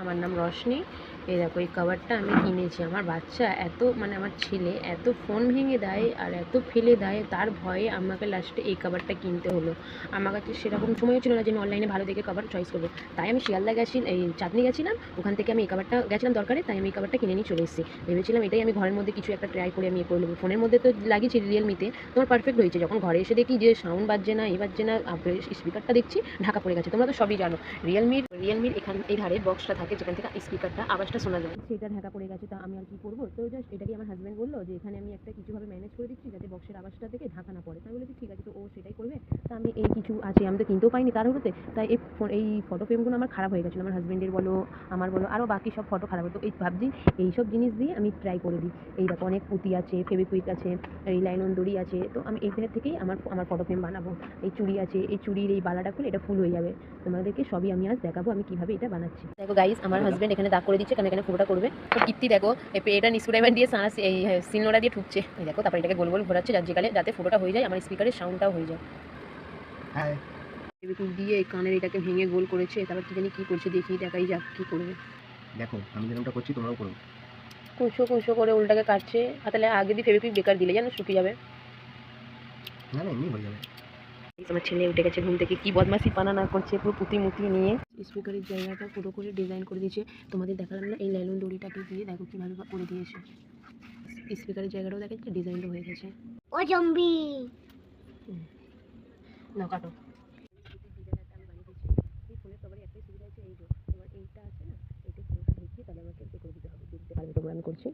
আমার নাম রশনি। এই দেখো এই কভারটা আমি কিনেছি। আমার বাচ্চা এত মানে আমার ছেলে এত ফোন ভেঙে দেয় আর এত ফেলে দেয়, তার ভয়ে আমাকে লাস্টে এই কভারটা কিনতে হলো। আমার কাছে সেরকম সময়ও ছিল না যে আমি অনলাইনে ভালো দেখে কভার চয়েস করবো। তাই আমি শিয়ালদা গেছি, এই চাঁদনি গেছিলাম, ওখান থেকে আমি এই কভারটা গেছিলাম দরকারে, তাই আমি এই কভারটা কিনে নিয়ে চলে এসেছি। ভেবেছিলাম এটাই আমি ঘরের মধ্যে কিছু একটা ট্রাই করে আমি করে নেবো। ফোনের মধ্যে তো লাগিয়েছি রিয়েলমিতে, তোমার পারফেক্ট হয়েছে। যখন ঘরে এসে দেখি যে সাউন্ড বাজছে না, এই বাজছে না, স্পিকারটা দেখছি ঢাকা পড়ে গেছে। তোমরা তো সবই জানো রিয়েলমির এই ধারে বক্সটা থাকে যেখান থেকে স্পিকারটা আওয়াজটা শোনা যায়, সেটা ঢাকা পড়ে গেছে। তা আমি আর কি করবো, তো জাস্ট এটাকে আমার হাজব্যান্ড বললো যে এখানে আমি একটা কিছুভাবে ম্যানেজ করে দিচ্ছি যাতে বক্সের আওয়াজটা থেকে ঢাকা না পড়ে। তাই বলেছি ঠিক আছে, তো ও সেটাই করবে। তা আমি এই কিছু আছে, আমি তো কিনতেও পাইনি তার হতে, তাই এই ফটো ফ্রেমগুলো আমার খারাপ হয়ে গেছিলো, আমার হাজব্যান্ডের বলো আমার বলো আরও বাকি সব ফটো খারাপ হতো। এই ভাবছি এইসব জিনিস দিয়ে আমি ট্রাই করে দিই। এই দেখো অনেক পুঁতি আছে, ফেভিকুইক আছে, এই লাইলন দড়ি আছে, তো আমি এইখানের থেকেই আমার ফটো ফ্রেম বানাবো। এই চুড়ি আছে, এই চুড়ির এই বালাটা খুলে এটা ফুল হয়ে যাবে। তোমাদেরকে সবই আমি আজ দেখাবো আমি কিভাবে এটা বানাচ্ছি। দেখো গাইস, আমার হাজব্যান্ড এখানে দাগ করে দিচ্ছে, কারণ এখানে ফটোটা করবে। তো কীর্তি দেখো এটা স্ক্রুড্রাইভার দিয়ে সারা এই সিলনোড়া দিয়ে ঠুকছে। এই দেখো তারপরে এটাকে গোল গোল ঘোরাচ্ছে যাতে ফটোটা হয়ে যায়, আমার স্পিকারের সাউন্ডটাও হয়ে যায়। হ্যাঁ দিয়ে এই কানের এটাকে ভেঙে গোল করেছে, তারপর কি জানি কী করছে, দেখি দেখাই যাক কী করবে। দেখো আমি যেরকমটা করছি তোমরাও করো। কুঁচো কুঁচো করে উল্টাকে কাটছে। আর তাহলে আগে দিয়ে ফেভিকুইক বেকার দিলে জানো শুকিয়ে যাবে। না না এমনি হয়ে যাবে। আমার ছেলে উঠে গেছে ঘুম থেকে, কি বদমাশি পানা না করছে, পুরো পুঁতি মুতি নিয়ে স্পিকারের জায়গাটা পুরো করে ডিজাইন করে দিয়েছে। তোমাদের দেখালাম না এই লাইলন দড়িটাকে দিয়ে, দেখো কীভাবে করে দিয়েছে। স্পিকারের জায়গাটাও দেখাচ্ছে, ডিজাইনটা হয়ে গেছে। ও জম্বি না কাটো। এই ফোনের সবারই একটাই সুবিধা আছে, এই যে তোমার এইটা আছে না, এইটা ফোনটা ঢুকিয়ে তাহলে আমাকে পে করে দিতে হবে, দিতে পারবে তোমরা। আমি করছি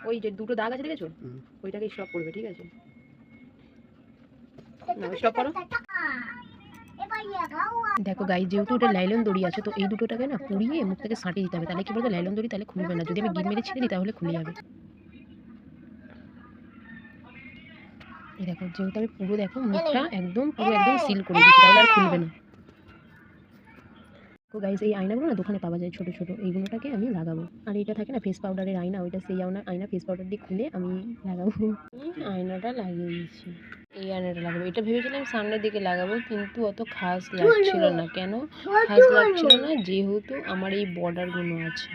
ওই যে দুটো দাগ আছে দেখেছো, ওইটাকে স্টপ করবে, ঠিক আছে? স্টপ করো। দেখো গাইস, যেহেতু ওটা লাইলন দড়ি আছে, তো এই দুটোটাকে না পুড়িয়ে মুখ থেকে সাঁটিয়ে দিতে হবে, তাহলে কি বলতো লাইলন দড়ি তাহলে খুলবে না। যদি আমি গিট মেরে ছিঁড়ে দিই তাহলে খুলে যাবে। এই দেখো যেহেতু আমি পুরো দেখো মুখটা একদম সিল করে দিচ্ছি, তাহলে আর খুলবে না। তো গাইস এই আয়নাগুলো না দোকানে পাওয়া যায় ছোটো ছোটো, এইগুলোটাকে আমি লাগাবো। আর এইটা থাকে না ফেস পাউডারের আয়না, ওইটা সেই আয়না ফেস পাউডার দিয়ে খুলে আমি লাগাবো। আয়নাটা লাগিয়ে দিচ্ছি, এই আয়নাটা লাগাবো। এটা ভেবেছিলাম সামনের দিকে লাগাবো, কিন্তু অত খাস লাগছিল না। কেন খাস লাগছিল না? যেহেতু আমার এই বর্ডারগুলো আছে।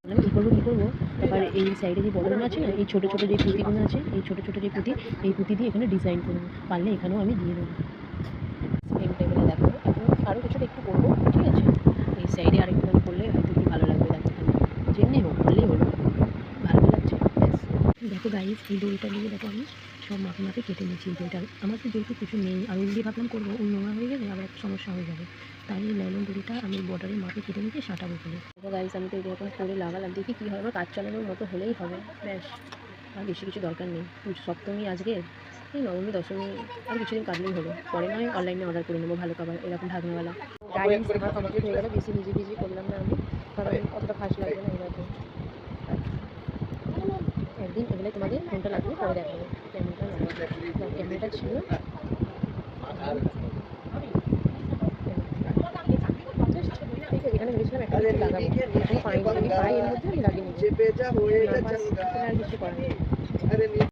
আমি কী করবো, এবার এই সাইডে যে বর্ডারগুলো আছে না, এই ছোটো ছোটো যে পুঁতিগুলো আছে, এই ছোটো ছোটো যে পুঁতি, এই পুঁতি দিয়ে এখানে ডিজাইন করবো। পারলে এখানেও আমি দিয়ে দেবো। সেম টেবিলে দেখো এখন আরও কিছুটা একটু করবো, ঠিক আছে? এই সাইডে আরেকটু করলে হয়তো কি ভালো লাগবে। দেখো এখানে যেমনি হোক করলেই হলো, ভালো লাগছে। দেখো গাইস এই দড়িটা নিয়ে দেখো আমি সব মাপে মাপে কেটে নিয়েছি। এই দড়িটা আমার তো যেহেতু কিছু নেই, আর উল দিয়ে ভাবলাম করবো, উল নোংরা হয়ে গেলে আবার একটা সমস্যা হয়ে যাবে, তাই এই লাইলন দড়িটা আমি বর্ডারের মাপে কেটে নিতে সাঁটাবো বলে। দেখো গাইস আমি তো এরকম করে লাগালাম, দেখি কী হয়। আমার কাজ চালানোর মতো হলেই হবে, ব্যাস, আর বেশি কিছু দরকার নেই। সপ্তমী আজকে, এই নবমী দশমী আর কিছুদিন কাটলেই হলো। পরে নয় অনলাইনে অর্ডার করে নেবো ভালো খাবার, এরকম ঢাকনাওয়ালা। গাইস আমার কমপ্লিট হয়ে গেলো, বেশি ভিজি করলাম না আমি, কারণ অতটা খাস লাগবে না। এরকম একদিন এগুলো তোমাদের ফোনটা লাগবে, পরে দেখাবো ক্যামেরাটা লাগাবো। ক্যামেরাটা ছিল এখানে ভেবেছিলাম একটা কিছু লাগাবো, পাই এর মধ্যে আমি লাগিয়ে নিচ্ছি, আর কিছু করার নেই।